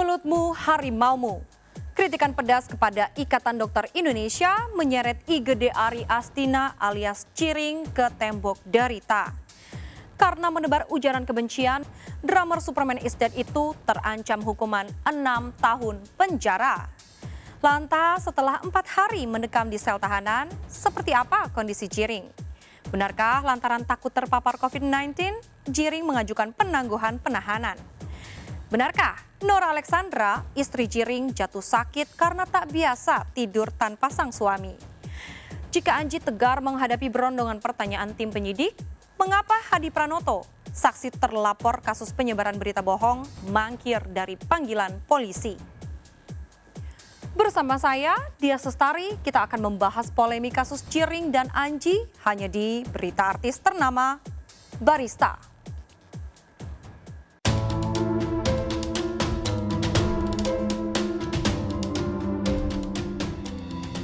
Mulutmu harimaumu. Kritikan pedas kepada Ikatan Dokter Indonesia menyeret IGD Ari Astina alias Ciring ke tembok derita. Karena menebar ujaran kebencian, drummer Superman is Dead itu terancam hukuman 6 tahun penjara. Lantas setelah 4 hari mendekam di sel tahanan, seperti apa kondisi Ciring? Benarkah lantaran takut terpapar COVID-19, Ciring mengajukan penangguhan penahanan? Benarkah Nora Alexandra, istri Ciring, jatuh sakit karena tak biasa tidur tanpa sang suami? Jika Anji tegar menghadapi berondongan pertanyaan tim penyidik, mengapa Hadi Pranoto, saksi terlapor kasus penyebaran berita bohong, mangkir dari panggilan polisi? Bersama saya, Dia Sestari, kita akan membahas polemik kasus Ciring dan Anji hanya di Berita Artis Ternama Barista.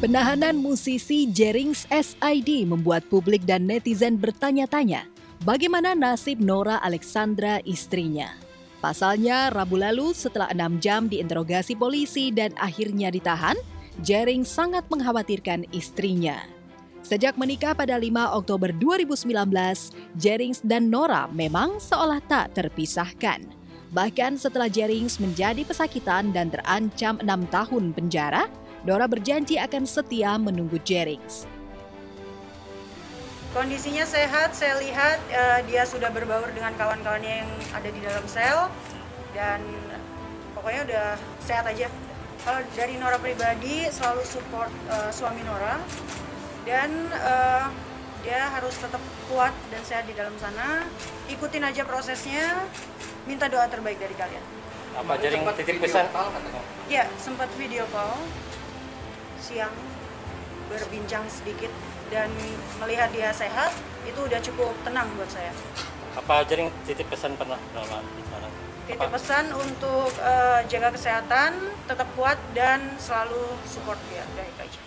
Penahanan musisi Jerings SID membuat publik dan netizen bertanya-tanya bagaimana nasib Nora Alexandra istrinya. Pasalnya, Rabu lalu setelah 6 jam diinterogasi polisi dan akhirnya ditahan, Jerings sangat mengkhawatirkan istrinya. Sejak menikah pada 5 Oktober 2019, Jerings dan Nora memang seolah tak terpisahkan. Bahkan setelah Jerings menjadi pesakitan dan terancam 6 tahun penjara, Nora berjanji akan setia menunggu Jerings. Kondisinya sehat, saya lihat dia sudah berbaur dengan kawan-kawannya yang ada di dalam sel dan pokoknya udah sehat aja. Kalau dari Nora pribadi selalu support suami Nora dan dia harus tetap kuat dan sehat di dalam sana. Ikutin aja prosesnya, minta doa terbaik dari kalian. Apa Jering titip pesan? Ya, sempat video call siang berbincang sedikit dan melihat dia sehat itu udah cukup tenang buat saya. Apa Jering titip pesan pernah bicara? Titip pesan untuk jaga kesehatan, tetap kuat dan selalu support dia dari aja.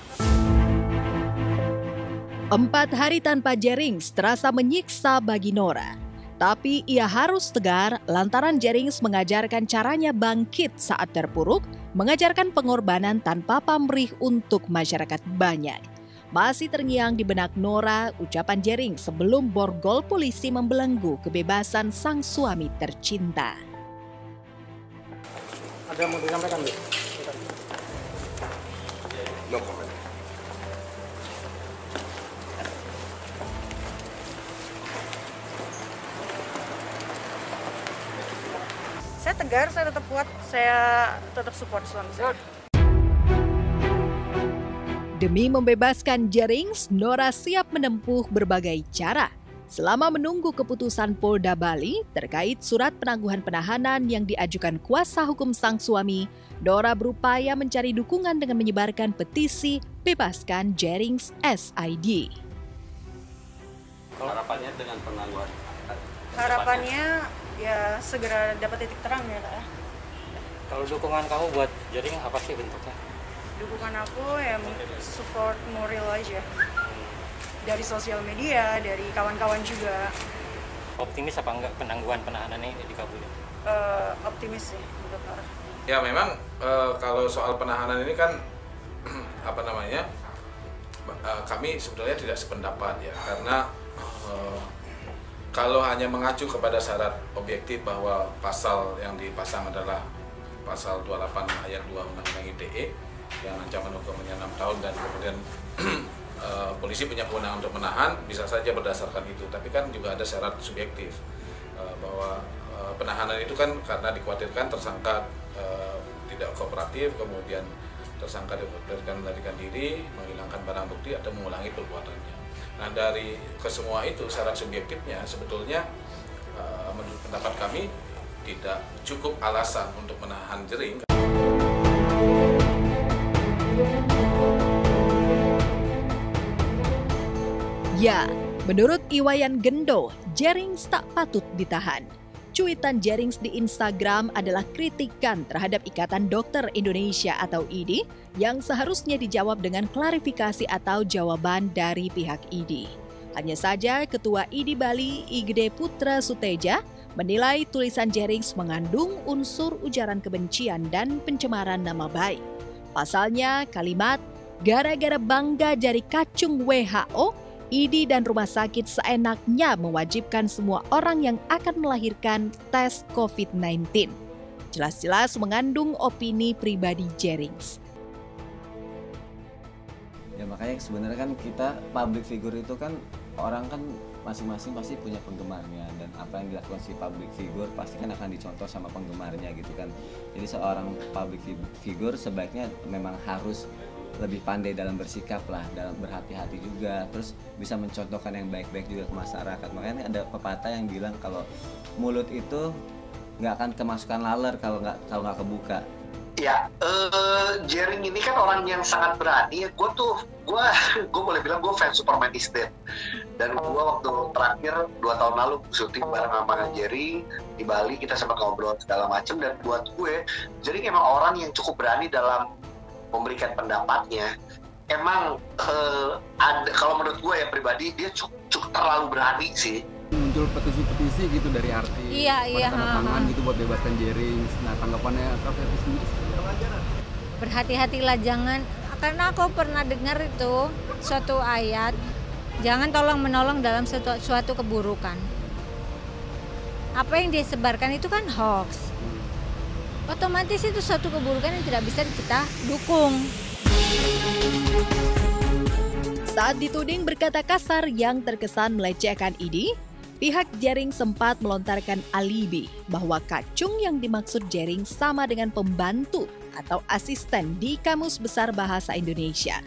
4 hari tanpa Jerings terasa menyiksa bagi Nora. Tapi ia harus tegar lantaran Jerings mengajarkan caranya bangkit saat terpuruk, mengajarkan pengorbanan tanpa pamrih untuk masyarakat banyak. Masih terngiang di benak Nora ucapan Jerings sebelum borgol polisi membelenggu kebebasan sang suami tercinta. Ada mau disampaikan, Bu? No comment. Saya tegar, saya tetap kuat, saya tetap support suami saya. Demi membebaskan Jerings, Nora siap menempuh berbagai cara. Selama menunggu keputusan Polda Bali terkait surat penangguhan penahanan yang diajukan kuasa hukum sang suami, Nora berupaya mencari dukungan dengan menyebarkan petisi Bebaskan Jerings SID. Harapannya dengan penangguhan? Harapannya ya segera dapat titik terang ya, Kak. Kalau dukungan kamu buat Jering apa sih bentuknya? Dukungan aku ya support moral aja. Dari sosial media, dari kawan-kawan juga. Optimis apa enggak penangguhan penahanan ini dikabulin? Optimis sih untuk Nora. Ya memang kalau soal penahanan ini kan kami sebetulnya tidak sependapat ya, karena kalau hanya mengacu kepada syarat objektif bahwa pasal yang dipasang adalah pasal 28 ayat 2 Undang-Undang ITE yang ancaman hukumannya 6 tahun dan kemudian polisi punya kewenangan untuk menahan, bisa saja berdasarkan itu. Tapi kan juga ada syarat subjektif bahwa penahanan itu kan karena dikhawatirkan tersangka tidak kooperatif, kemudian tersangka dikhawatirkan melarikan diri, menghilangkan barang bukti atau mengulangi perbuatannya. Nah dari kesemua itu syarat subjektifnya sebetulnya menurut pendapat kami tidak cukup alasan untuk menahan Jering. Ya, menurut Iwayan Gendo, Jerings tak patut ditahan. Cuitan Jerings di Instagram adalah kritikan terhadap Ikatan Dokter Indonesia atau IDI yang seharusnya dijawab dengan klarifikasi atau jawaban dari pihak IDI. Hanya saja Ketua IDI Bali IGD Putra Suteja menilai tulisan Jerings mengandung unsur ujaran kebencian dan pencemaran nama baik. Pasalnya, kalimat "gara-gara bangga jadi kacung WHO", ID dan rumah sakit seenaknya mewajibkan semua orang yang akan melahirkan tes COVID-19. Jelas-jelas mengandung opini pribadi Jerings. Ya makanya sebenarnya kan kita public figure itu kan orang kan masing-masing pasti punya penggemarnya, dan apa yang dilakukan si public figure pasti kan akan dicontoh sama penggemarnya gitu kan. Jadi seorang public figure sebaiknya memang harus lebih pandai dalam bersikap lah, dalam berhati-hati juga, terus bisa mencontohkan yang baik-baik juga ke masyarakat. Makanya ada pepatah yang bilang kalau mulut itu nggak akan kemasukan laler kalau nggak kebuka. Ya, Jering ini kan orang yang sangat berani. Gue boleh bilang gue fans Superman is Dead. Dan gue waktu terakhir 2 tahun lalu syuting bareng sama Jering di Bali, kita sempat ngobrol segala macam. Dan buat gue, Jering emang orang yang cukup berani dalam memberikan pendapatnya. Emang kalau menurut gue ya pribadi, dia cukup terlalu berani sih. Muncul petisi-petisi gitu dari artis, tanda tangan gitu buat bebaskan Jering. Nah, tanggapannya Kak Ferry sendiri? Berhati-hatilah, jangan, karena aku pernah dengar itu suatu ayat, jangan tolong menolong dalam suatu keburukan. Apa yang disebarkan itu kan hoax, otomatis itu suatu keburukan yang tidak bisa kita dukung. Saat dituding berkata kasar yang terkesan melecehkan ID, pihak Jering sempat melontarkan alibi bahwa kacung yang dimaksud Jering sama dengan pembantu atau asisten di Kamus Besar Bahasa Indonesia.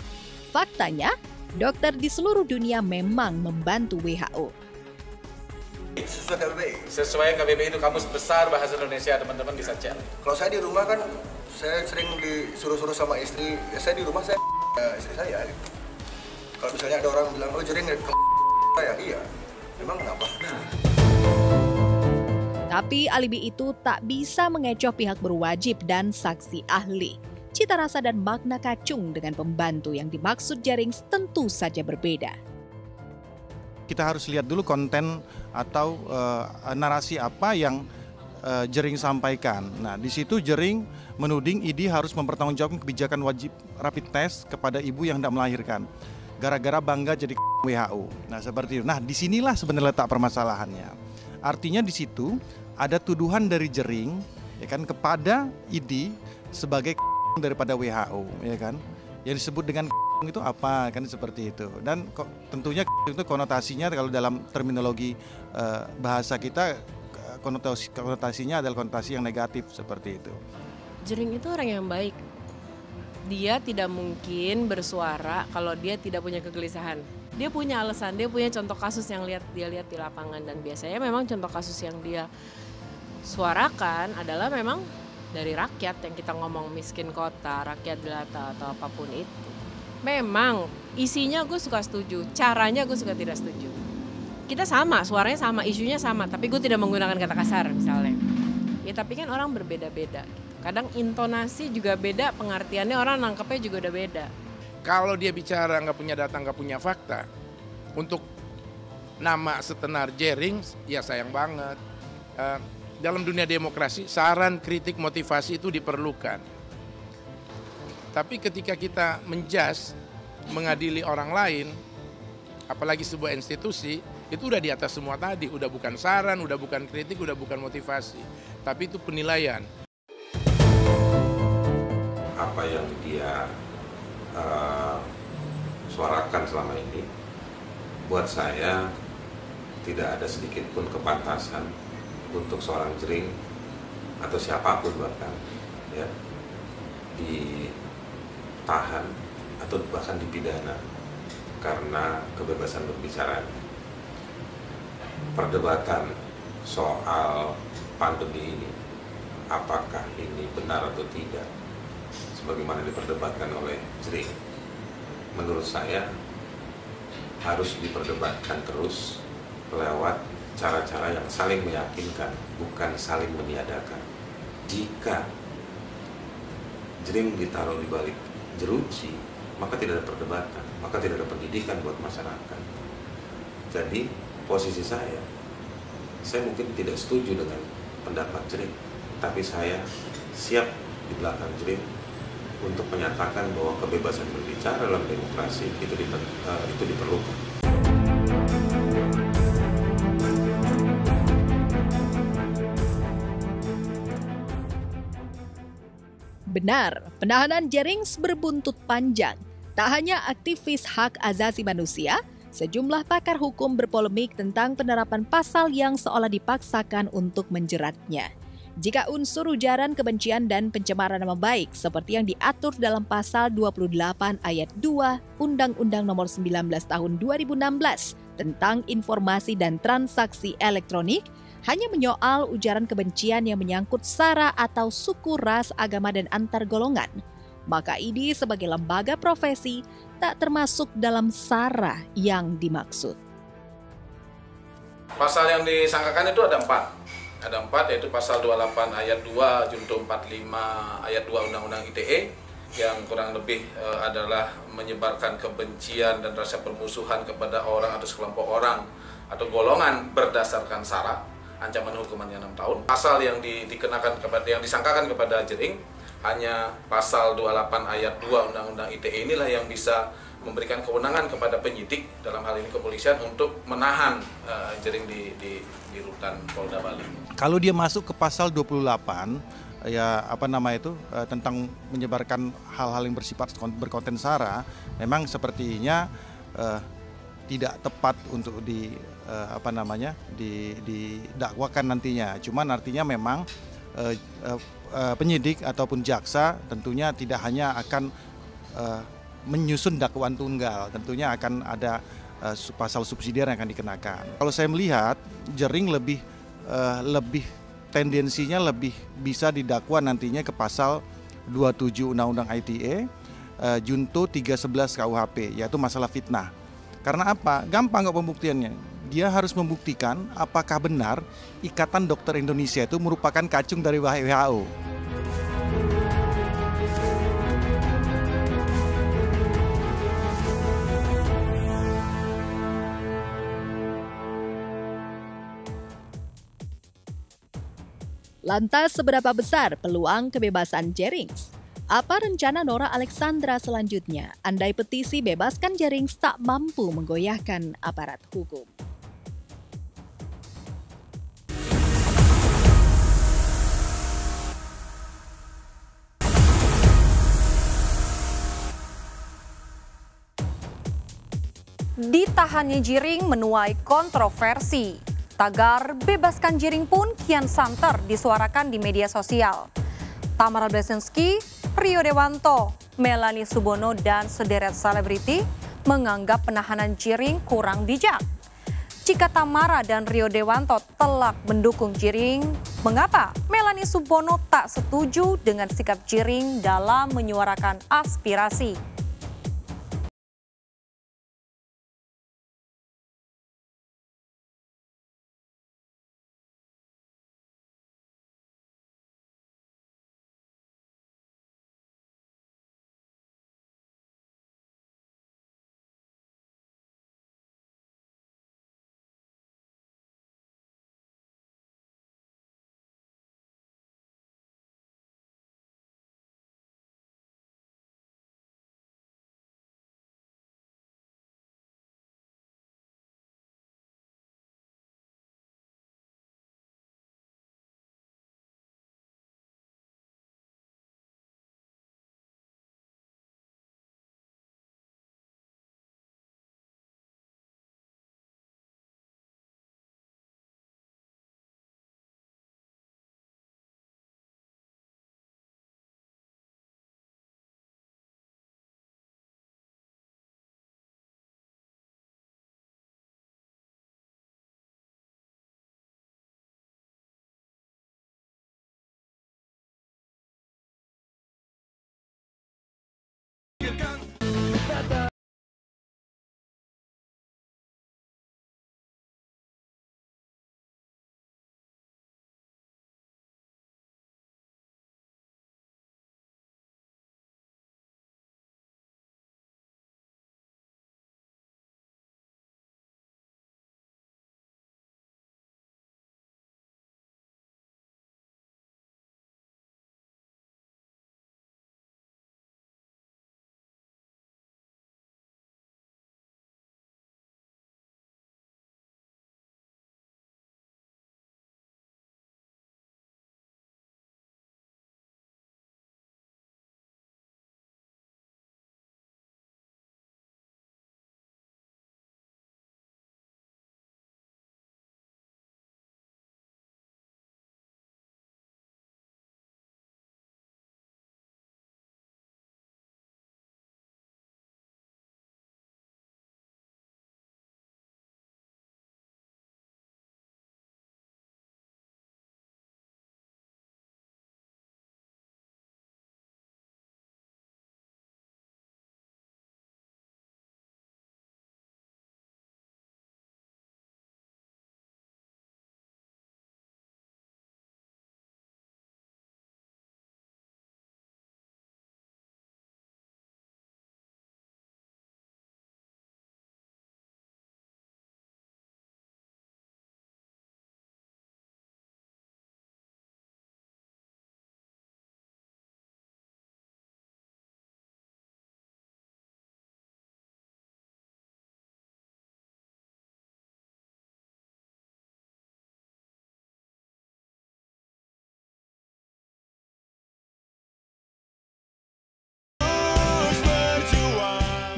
Faktanya, dokter di seluruh dunia memang membantu WHO. Sesuai KBBI itu Kamus Besar Bahasa Indonesia, teman-teman bisa cek. Kalau saya di rumah kan, saya sering disuruh-suruh sama istri. Ya saya di rumah saya istri saya. Kalau misalnya ada orang bilang, oh Jering saya, iya. Memang kenapa? Tapi alibi itu tak bisa mengecoh pihak berwajib dan saksi ahli. Cita rasa dan makna kacung dengan pembantu yang dimaksud Jering tentu saja berbeda. Kita harus lihat dulu konten atau narasi apa yang Jering sampaikan. Nah, di situ Jering menuding ID harus mempertanggungjawabkan kebijakan wajib rapid test kepada ibu yang hendak melahirkan. Gara-gara bangga jadi WHO. Nah, seperti itu. Nah, disinilah sebenarnya letak permasalahannya. Artinya di situ ada tuduhan dari Jering, ya kan, kepada ID sebagai daripada WHO, ya kan. Yang disebut dengan itu apa, kan seperti itu. Dan tentunya itu konotasinya kalau dalam terminologi bahasa kita, konotasinya adalah konotasi yang negatif seperti itu. Jering itu orang yang baik. Dia tidak mungkin bersuara kalau dia tidak punya kegelisahan. Dia punya alasan, dia punya contoh kasus yang dia lihat di lapangan, dan biasanya memang contoh kasus yang dia suarakan adalah memang dari rakyat, yang kita ngomong miskin kota, rakyat jelata atau apapun itu. Memang isinya gue suka setuju, caranya gue suka tidak setuju. Kita sama, suaranya sama, isunya sama, tapi gue tidak menggunakan kata kasar misalnya. Ya tapi kan orang berbeda-beda. Kadang intonasi juga beda, pengertiannya orang nangkepnya juga udah beda. Kalau dia bicara nggak punya data, nggak punya fakta, untuk nama setenar Jering, ya sayang banget. Dalam dunia demokrasi, saran, kritik, motivasi itu diperlukan. Tapi ketika kita menjudge, mengadili orang lain, apalagi sebuah institusi, itu udah di atas semua tadi. Udah bukan saran, udah bukan kritik, udah bukan motivasi. Tapi itu penilaian. Apa yang dia suarakan selama ini, buat saya tidak ada sedikit pun kepantasan untuk seorang Jering atau siapapun bahkan ya ditahan atau bahkan dipidana karena kebebasan berbicara. Perdebatan soal pandemi ini, apakah ini benar atau tidak, sebagaimana diperdebatkan oleh Jering, menurut saya harus diperdebatkan terus lewat cara-cara yang saling meyakinkan, bukan saling meniadakan. Jika Jering ditaruh di balik jeruji, maka tidak ada perdebatan, maka tidak ada pendidikan buat masyarakat. Jadi posisi saya saya mungkin tidak setuju dengan pendapat Jering, tapi saya siap di belakang Jering untuk menyatakan bahwa kebebasan berbicara dalam demokrasi itu diperlukan. Benar, penahanan Jerings berbuntut panjang. Tak hanya aktivis hak asasi manusia, sejumlah pakar hukum berpolemik tentang penerapan pasal yang seolah dipaksakan untuk menjeratnya. Jika unsur ujaran kebencian dan pencemaran nama baik seperti yang diatur dalam pasal 28 ayat 2 Undang-Undang Nomor 19 Tahun 2016 tentang informasi dan transaksi elektronik, hanya menyoal ujaran kebencian yang menyangkut sara atau suku, ras, agama, dan antar golongan, maka ID sebagai lembaga profesi tak termasuk dalam sara yang dimaksud. Pasal yang disangkakan itu ada 4. Ada 4, yaitu pasal 28 ayat 2 junto 45 ayat 2 Undang-Undang ITE yang kurang lebih adalah menyebarkan kebencian dan rasa permusuhan kepada orang atau sekelompok orang atau golongan berdasarkan sara, ancaman hukumannya 6 tahun. Pasal yang yang disangkakan kepada Jering hanya pasal 28 ayat 2 Undang-Undang ITE inilah yang bisa memberikan kewenangan kepada penyidik, dalam hal ini kepolisian, untuk menahan Jering di rutan Polda Bali. Kalau dia masuk ke pasal 28 ya tentang menyebarkan hal-hal yang bersifat berkonten sara, memang sepertinya tidak tepat untuk didakwakan nantinya. Cuman artinya memang penyidik ataupun jaksa tentunya tidak hanya akan menyusun dakwaan tunggal, tentunya akan ada pasal subsidiar yang akan dikenakan. Kalau saya melihat Jering lebih tendensinya lebih bisa didakwa nantinya ke pasal 27 Undang-Undang ITE junto 311 KUHP, yaitu masalah fitnah. Karena apa? Gampang kok pembuktiannya. Dia harus membuktikan apakah benar Ikatan Dokter Indonesia itu merupakan kacung dari WHO. Lantas seberapa besar peluang kebebasan Jerings? Apa rencana Nora Alexandra selanjutnya andai petisi bebaskan Jerings tak mampu menggoyahkan aparat hukum? Ditahannya Jering menuai kontroversi. Tagar bebaskan Jering pun kian santer disuarakan di media sosial. Tamara Blesensky, Rio Dewanto, Melanie Subono, dan sederet selebriti menganggap penahanan Jering kurang bijak. Jika Tamara dan Rio Dewanto telak mendukung Jering, mengapa Melanie Subono tak setuju dengan sikap Jering dalam menyuarakan aspirasi?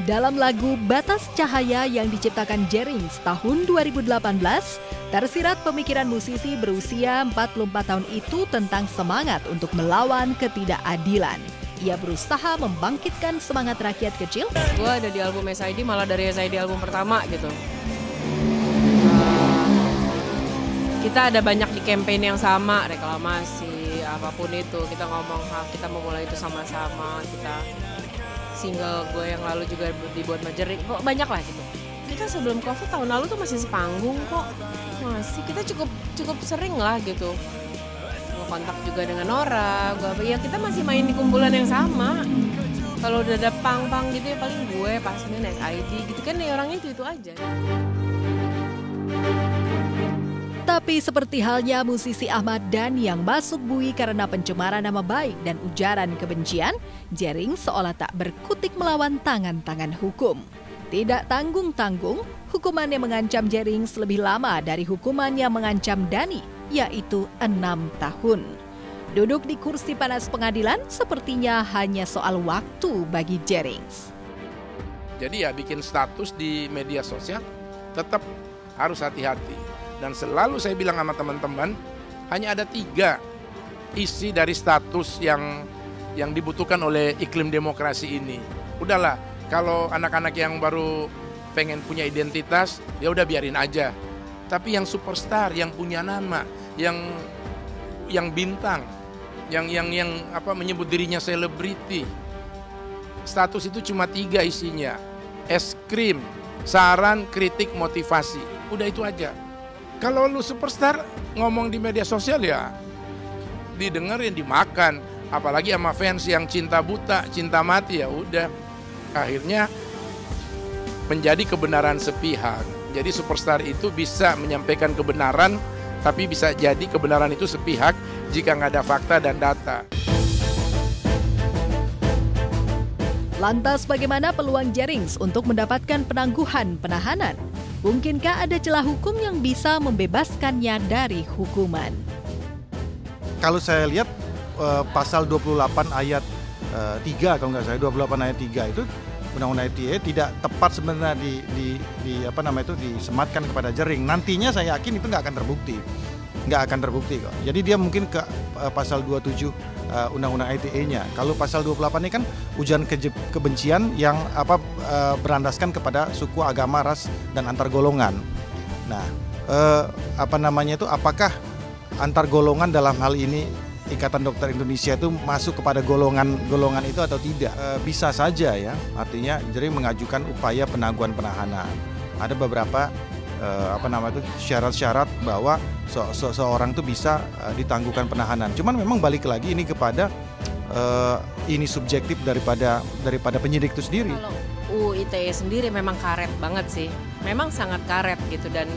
Dalam lagu Batas Cahaya yang diciptakan Jerings tahun 2018, tersirat pemikiran musisi berusia 44 tahun itu tentang semangat untuk melawan ketidakadilan. Ia berusaha membangkitkan semangat rakyat kecil. Gue ada di album SID, malah dari SID album pertama gitu. Kita ada banyak di campaign yang sama, reklamasi, apapun itu. Kita ngomong, kita memulai itu sama-sama, kita... Single gue yang lalu juga dibuat Jering, kok banyak lah gitu. Kita sebelum Covid tahun lalu tuh masih sepanggung kok, masih kita cukup sering lah gitu. Gue kontak juga dengan Nora, ya kita masih main di kumpulan yang sama. Kalau udah ada pang-pang gitu ya paling gue pas main SID gitu kan ya orangnya itu aja. Tapi seperti halnya musisi Ahmad Dhani yang masuk bui karena pencemaran nama baik dan ujaran kebencian, Jering seolah tak berkutik melawan tangan-tangan hukum. Tidak tanggung-tanggung, hukuman yang mengancam Jering lebih lama dari hukuman yang mengancam Dhani, yaitu 6 tahun. Duduk di kursi panas pengadilan sepertinya hanya soal waktu bagi Jering. Jadi ya bikin status di media sosial tetap harus hati-hati. Dan selalu saya bilang sama teman-teman, hanya ada 3 isi dari status yang dibutuhkan oleh iklim demokrasi ini. Udahlah, kalau anak-anak yang baru pengen punya identitas, ya udah biarin aja. Tapi yang superstar, yang punya nama, yang bintang, yang menyebut dirinya selebriti, status itu cuma 3 isinya. Es krim, saran, kritik, motivasi. Udah itu aja. Kalau lu superstar ngomong di media sosial ya didengerin, dimakan, apalagi sama fans yang cinta buta, cinta mati, ya udah akhirnya menjadi kebenaran sepihak. Jadi superstar itu bisa menyampaikan kebenaran, tapi bisa jadi kebenaran itu sepihak jika nggak ada fakta dan data. Lantas bagaimana peluang Jerings untuk mendapatkan penangguhan penahanan? Mungkinkah ada celah hukum yang bisa membebaskannya dari hukuman? Kalau saya lihat pasal 28 ayat 3 kalau nggak salah, 28 ayat 3 itu Undang-Undang ITE tidak tepat sebenarnya disematkan kepada Jering. Nantinya saya yakin itu nggak akan terbukti kok. Jadi dia mungkin ke pasal 27 Undang-Undang ITE-nya. Kalau pasal 28 ini kan ujaran kebencian yang berlandaskan kepada suku, agama, ras dan antar golongan. Nah, apakah antar golongan dalam hal ini Ikatan Dokter Indonesia itu masuk kepada golongan itu atau tidak? Bisa saja ya. Artinya Jering mengajukan upaya penangguhan penahanan. Ada beberapa syarat-syarat bahwa seorang itu bisa ditangguhkan penahanan. Cuman memang balik lagi ini kepada ini subjektif daripada penyidik itu sendiri. Kalau UU ITE sendiri memang karet banget sih, memang sangat karet gitu dan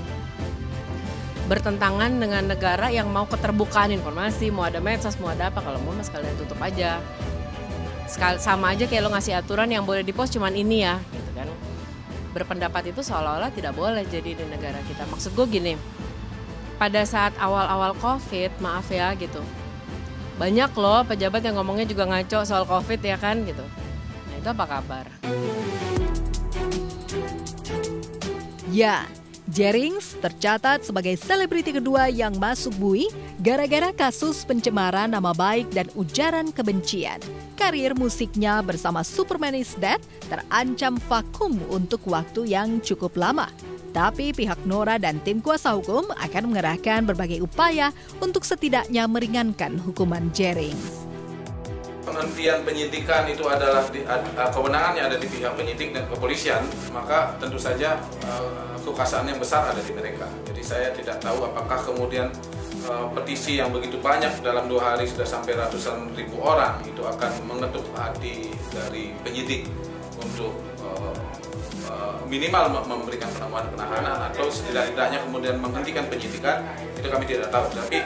bertentangan dengan negara yang mau keterbukaan informasi, mau ada medsos, mau ada apa, kalau mau mas kalian tutup aja. Sama aja kayak lo ngasih aturan yang boleh dipost cuman ini ya, gitu kan. Berpendapat itu seolah-olah tidak boleh jadi di negara kita. Maksud gue gini, pada saat awal-awal COVID, maaf ya gitu, banyak loh pejabat yang ngomongnya juga ngaco soal COVID ya kan gitu. Nah itu apa kabar? Ya, Jerings tercatat sebagai selebriti kedua yang masuk bui gara-gara kasus pencemaran nama baik dan ujaran kebencian. Karir musiknya bersama Superman is Dead terancam vakum untuk waktu yang cukup lama. Tapi pihak Nora dan tim kuasa hukum akan mengerahkan berbagai upaya untuk setidaknya meringankan hukuman Jerings. Penghentian penyidikan itu adalah kewenangannya ada di pihak penyidik dan kepolisian, maka tentu saja kekuasaan yang besar ada di mereka. Jadi saya tidak tahu apakah kemudian petisi yang begitu banyak dalam 2 hari sudah sampai ratusan ribu orang itu akan mengetuk hati dari penyidik untuk minimal memberikan penangguhan penahanan atau setidak-tidaknya kemudian menghentikan penyidikan, itu kami tidak tahu. Tapi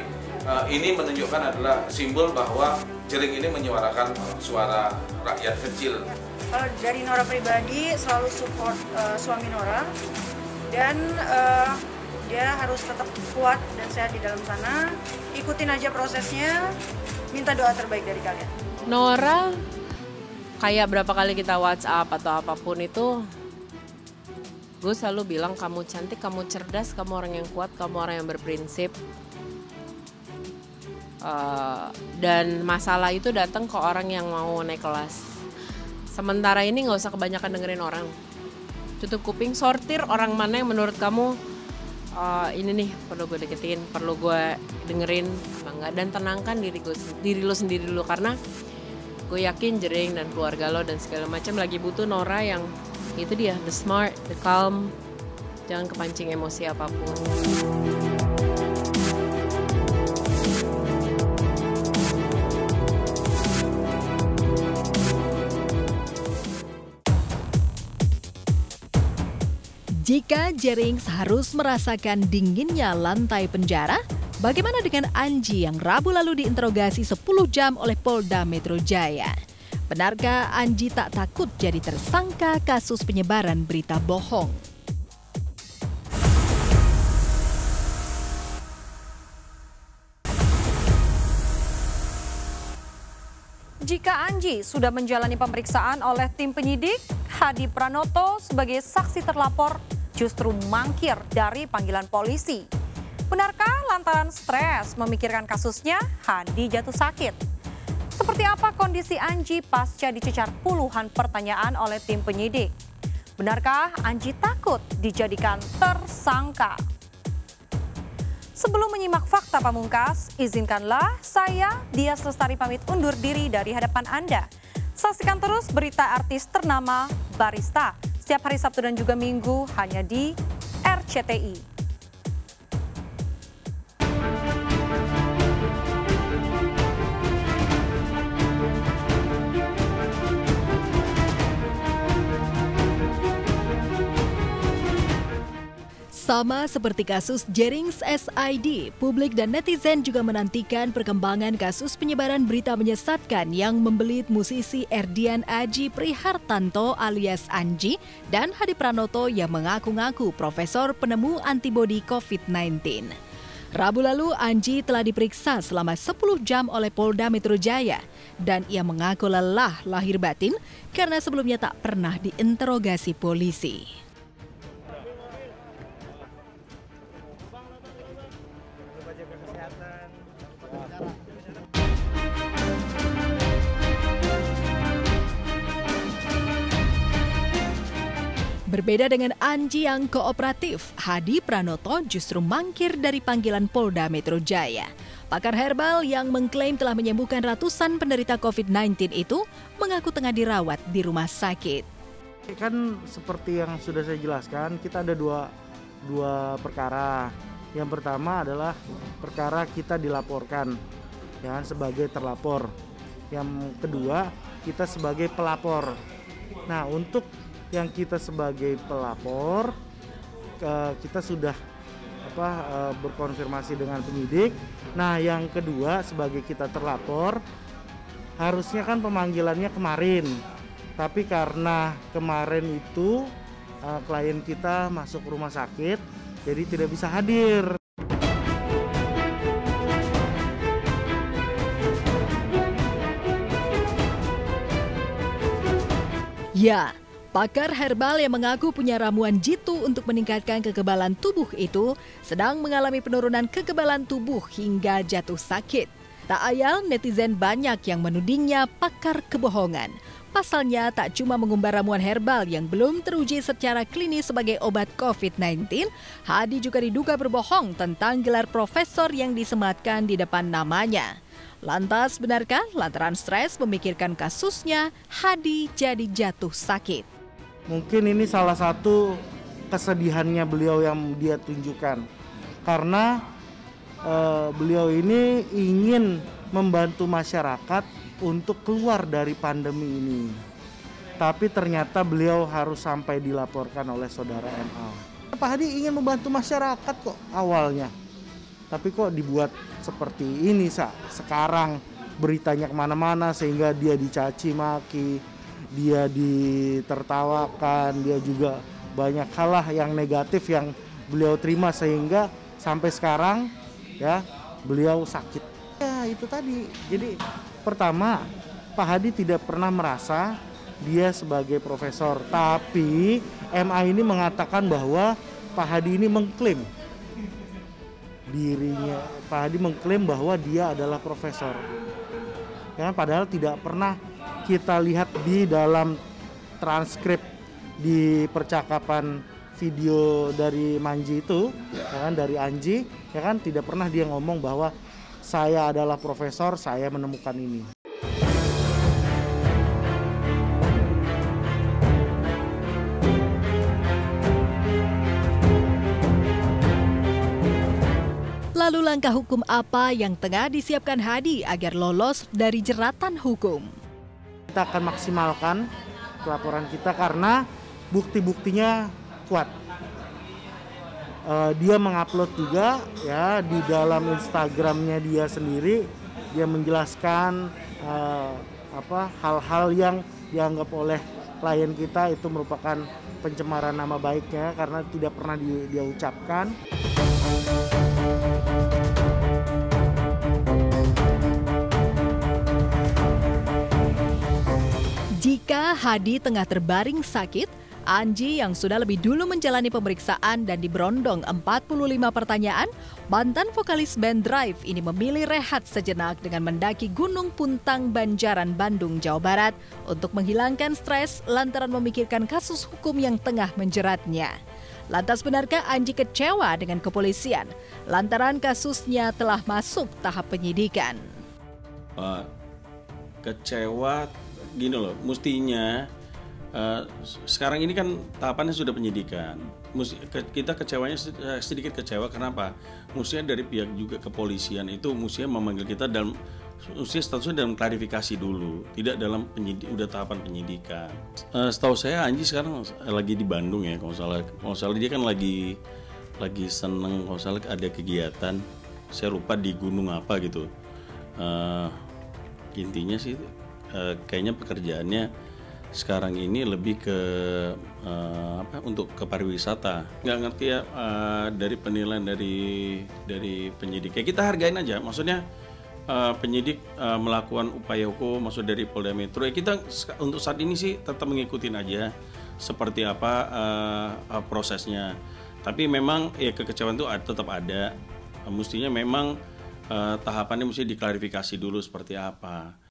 ini menunjukkan adalah simbol bahwa Jering ini menyuarakan suara rakyat kecil. Kalau dari Nora pribadi selalu support suami Nora dan dia harus tetap kuat dan sehat di dalam sana. Ikutin aja prosesnya, minta doa terbaik dari kalian. Nora kayak berapa kali kita WhatsApp atau apapun itu, gue selalu bilang kamu cantik, kamu cerdas, kamu orang yang kuat, kamu orang yang berprinsip. Dan masalah itu datang ke orang yang mau naik kelas. Sementara ini nggak usah kebanyakan dengerin orang. Tutup kuping, sortir orang mana yang menurut kamu ini nih perlu gue deketin, perlu gue dengerin apa enggak, dan tenangkan diri lo sendiri dulu, karena gue yakin Jering dan keluarga lo dan segala macam lagi butuh Nora yang itu dia, the smart, the calm, jangan kepancing emosi apapun. Jika Jerings harus merasakan dinginnya lantai penjara, bagaimana dengan Anji yang Rabu lalu diinterogasi 10 jam oleh Polda Metro Jaya? Benarkah Anji tak takut jadi tersangka kasus penyebaran berita bohong? Jika Anji sudah menjalani pemeriksaan oleh tim penyidik, Hadi Pranoto sebagai saksi terlapor justru mangkir dari panggilan polisi. Benarkah lantaran stres memikirkan kasusnya, Hadi jatuh sakit? Seperti apa kondisi Anji pasca dicecar puluhan pertanyaan oleh tim penyidik? Benarkah Anji takut dijadikan tersangka? Sebelum menyimak fakta pamungkas, izinkanlah saya, Dias Lestari, pamit undur diri dari hadapan Anda. Saksikan terus berita artis ternama Barista setiap hari Sabtu dan juga Minggu hanya di RCTI. Sama seperti kasus Jerings SID, publik dan netizen juga menantikan perkembangan kasus penyebaran berita menyesatkan yang membelit musisi Erdian Aji Prihartanto alias Anji dan Hadi Pranoto yang mengaku-ngaku profesor penemu antibodi COVID-19. Rabu lalu Anji telah diperiksa selama 10 jam oleh Polda Metro Jaya dan ia mengaku lelah lahir batin karena sebelumnya tak pernah diinterogasi polisi. Berbeda dengan Anji yang kooperatif, Hadi Pranoto justru mangkir dari panggilan Polda Metro Jaya. Pakar herbal yang mengklaim telah menyembuhkan ratusan penderita COVID-19 itu mengaku tengah dirawat di rumah sakit. Kan seperti yang sudah saya jelaskan, kita ada dua perkara. Yang pertama adalah perkara kita dilaporkan ya, sebagai terlapor. Yang kedua, kita sebagai pelapor. Nah, untuk yang kita sebagai pelapor, kita sudah berkonfirmasi dengan penyidik. Nah, yang kedua sebagai kita terlapor, harusnya kan pemanggilannya kemarin. Tapi karena kemarin itu klien kita masuk rumah sakit, jadi tidak bisa hadir. Ya, pakar herbal yang mengaku punya ramuan jitu untuk meningkatkan kekebalan tubuh itu sedang mengalami penurunan kekebalan tubuh hingga jatuh sakit. Tak ayal netizen banyak yang menudingnya pakar kebohongan. Pasalnya tak cuma mengumbar ramuan herbal yang belum teruji secara klinis sebagai obat COVID-19, Hadi juga diduga berbohong tentang gelar profesor yang disematkan di depan namanya. Lantas benarkah lantaran stres memikirkan kasusnya, Hadi jadi jatuh sakit? Mungkin ini salah satu kesedihannya beliau yang dia tunjukkan. Karena beliau ini ingin membantu masyarakat untuk keluar dari pandemi ini. Tapi ternyata beliau harus sampai dilaporkan oleh saudara MA. Pak Hadi ingin membantu masyarakat kok awalnya. Tapi kok dibuat seperti ini sekarang beritanya kemana-mana sehingga dia dicaci maki, dia ditertawakan, dia juga banyak hal yang negatif yang beliau terima sehingga sampai sekarang ya beliau sakit. Ya itu tadi. Jadi pertama Pak Hadi tidak pernah merasa dia sebagai profesor, tapi MA ini mengatakan bahwa Pak Hadi ini mengklaim dirinya, Pak Hadi mengklaim bahwa dia adalah profesor. Ya, padahal tidak pernah kita lihat di dalam transkrip di percakapan video dari Manji itu, ya kan, dari Anji, ya kan, tidak pernah dia ngomong bahwa saya adalah profesor, saya menemukan ini. Lalu langkah hukum apa yang tengah disiapkan Hadi agar lolos dari jeratan hukum? Kita akan maksimalkan pelaporan kita karena bukti-buktinya kuat. Dia mengupload juga ya di dalam Instagramnya dia sendiri, dia menjelaskan hal-hal yang dianggap oleh klien kita itu merupakan pencemaran nama baiknya karena tidak pernah dia ucapkan. Jika Hadi tengah terbaring sakit, Anji yang sudah lebih dulu menjalani pemeriksaan dan diberondong 45 pertanyaan, mantan vokalis band Drive ini memilih rehat sejenak dengan mendaki Gunung Puntang Banjaran, Bandung, Jawa Barat untuk menghilangkan stres lantaran memikirkan kasus hukum yang tengah menjeratnya. Lantas benarkah Anji kecewa dengan kepolisian lantaran kasusnya telah masuk tahap penyidikan? Kecewa gini loh, mestinya sekarang ini kan tahapannya sudah penyidikan. Kita kecewanya sedikit kecewa, kenapa? Mestinya dari pihak juga kepolisian itu mestinya memanggil kita dalam statusnya dalam klarifikasi dulu, tidak dalam udah tahapan penyidikan. Setahu saya Anji sekarang lagi di Bandung ya, kalau salah dia kan lagi seneng, kalau salah ada kegiatan, saya lupa di gunung apa gitu. Intinya sih kayaknya pekerjaannya sekarang ini lebih ke untuk ke pariwisata. Nggak ngerti ya dari penilaian dari penyidik. Kayak kita hargain aja, maksudnya penyidik melakukan upaya hukum maksud dari Polda Metro. Kita untuk saat ini sih tetap mengikutin aja seperti apa prosesnya. Tapi memang ya kekecewaan itu tetap ada. Mestinya memang tahapannya mesti diklarifikasi dulu seperti apa.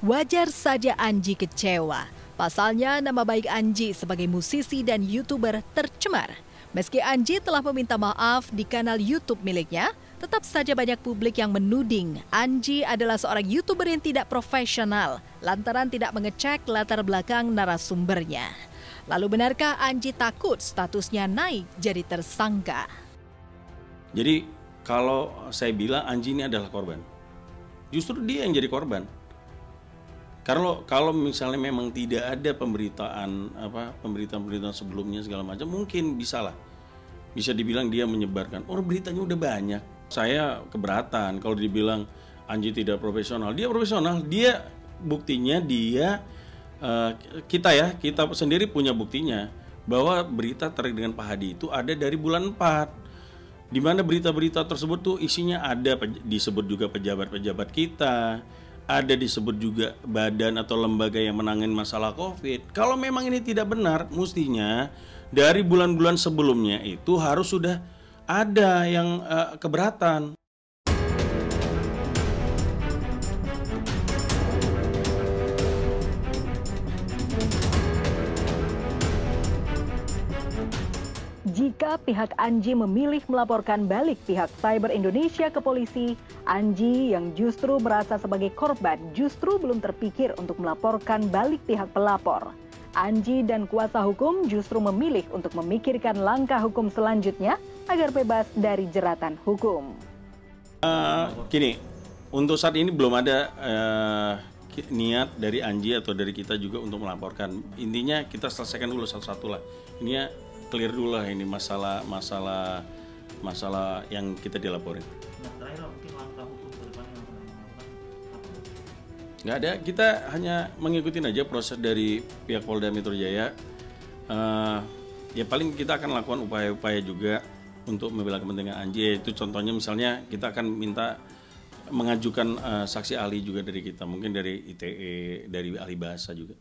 Wajar saja Anji kecewa. Pasalnya nama baik Anji sebagai musisi dan YouTuber tercemar. Meski Anji telah meminta maaf di kanal YouTube miliknya, tetap saja banyak publik yang menuding Anji adalah seorang YouTuber yang tidak profesional lantaran tidak mengecek latar belakang narasumbernya. Lalu benarkah Anji takut statusnya naik jadi tersangka? Jadi kalau saya bilang Anji ini adalah korban, justru dia yang jadi korban. Kalau misalnya memang tidak ada pemberitaan sebelumnya segala macam, mungkin bisa dibilang dia menyebarkan. Beritanya udah banyak. Saya keberatan kalau dibilang Anji tidak profesional. Dia profesional. Dia buktinya kita sendiri punya buktinya bahwa berita terkait dengan Pak Hadi itu ada dari bulan 4. Di mana berita-berita tersebut tuh isinya ada disebut juga pejabat-pejabat kita. Ada disebut juga badan atau lembaga yang menangani masalah COVID. Kalau memang ini tidak benar, mestinya dari bulan-bulan sebelumnya itu harus sudah ada yang keberatan. Jika pihak Anji memilih melaporkan balik pihak Cyber Indonesia ke polisi, Anji yang justru merasa sebagai korban justru belum terpikir untuk melaporkan balik pihak pelapor. Anji dan kuasa hukum justru memilih untuk memikirkan langkah hukum selanjutnya agar bebas dari jeratan hukum. Gini, untuk saat ini belum ada niat dari Anji atau dari kita juga untuk melaporkan. Intinya kita selesaikan dulu satu-satu lah. Ini clear dulu lah ini masalah yang kita dilaporin. Nggak ada, kita hanya mengikuti aja proses dari pihak Polda Metro Jaya. Ya paling kita akan lakukan upaya-upaya juga untuk membela kepentingan Anji. Itu contohnya misalnya kita akan minta mengajukan saksi ahli juga dari kita, mungkin dari ITE, dari ahli bahasa juga.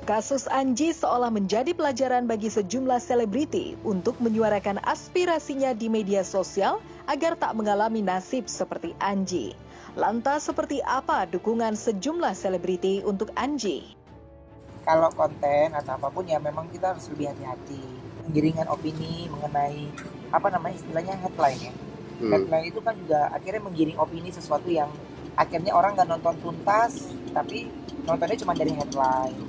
Kasus Anji seolah menjadi pelajaran bagi sejumlah selebriti untuk menyuarakan aspirasinya di media sosial agar tak mengalami nasib seperti Anji. Lantas seperti apa dukungan sejumlah selebriti untuk Anji? Kalau konten atau apapun ya memang kita harus lebih hati-hati. Penggiringan opini mengenai istilahnya headline ya. Headline itu kan juga akhirnya menggiring opini sesuatu yang akhirnya orang nggak nonton tuntas, tapi nontonnya cuma dari headline.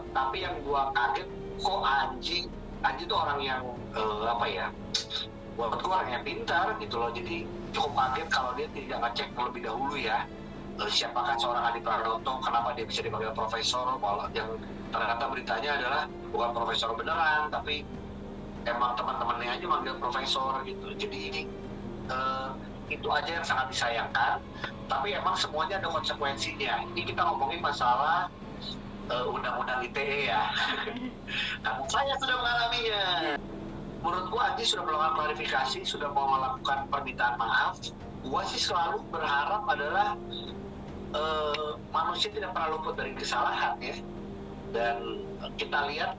Tapi yang gua kaget kok Anji tuh orang yang buat gua orang yang pintar gitu loh. Jadi cukup kaget kalau dia tidak ngecek terlebih dahulu ya siapakah seorang Adi Pranoto, kenapa dia bisa dipanggil profesor, malah yang ternyata beritanya adalah bukan profesor beneran tapi emang teman-temannya aja manggil profesor gitu. Jadi itu aja yang sangat disayangkan, tapi emang semuanya ada konsekuensinya. Ini kita ngomongin masalah undang-undang ITE ya. Namun saya sudah mengalaminya. Menurut gua Anji sudah melakukan klarifikasi, sudah mau melakukan permintaan maaf. Gua sih selalu berharap adalah manusia tidak pernah luput dari kesalahan ya. Dan kita lihat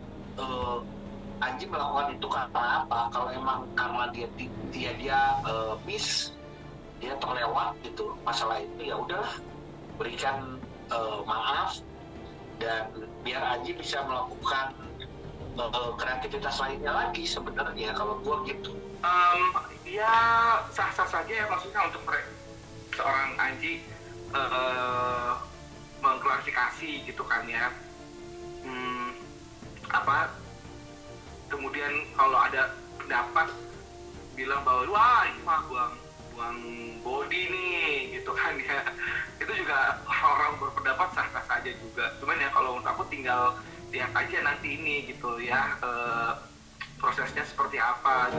Anji melakukan itu karena apa? Kalau emang karena dia miss, dia terlewat gitu masalah itu, ya udahlah berikan maaf. Dan biar Anji bisa melakukan kreativitas lainnya lagi sebenarnya kalau gua gitu. Ya sah-sah saja ya, maksudnya untuk seorang Anji mengklarifikasi gitu kan ya. Kemudian kalau ada pendapat bilang bahwa wah ini mah buang body nih gitu kan ya, itu juga orang berpendapat sah-sah saja juga. Cuman ya kalau menurut aku tinggal lihat aja nanti ini gitu ya prosesnya seperti apa.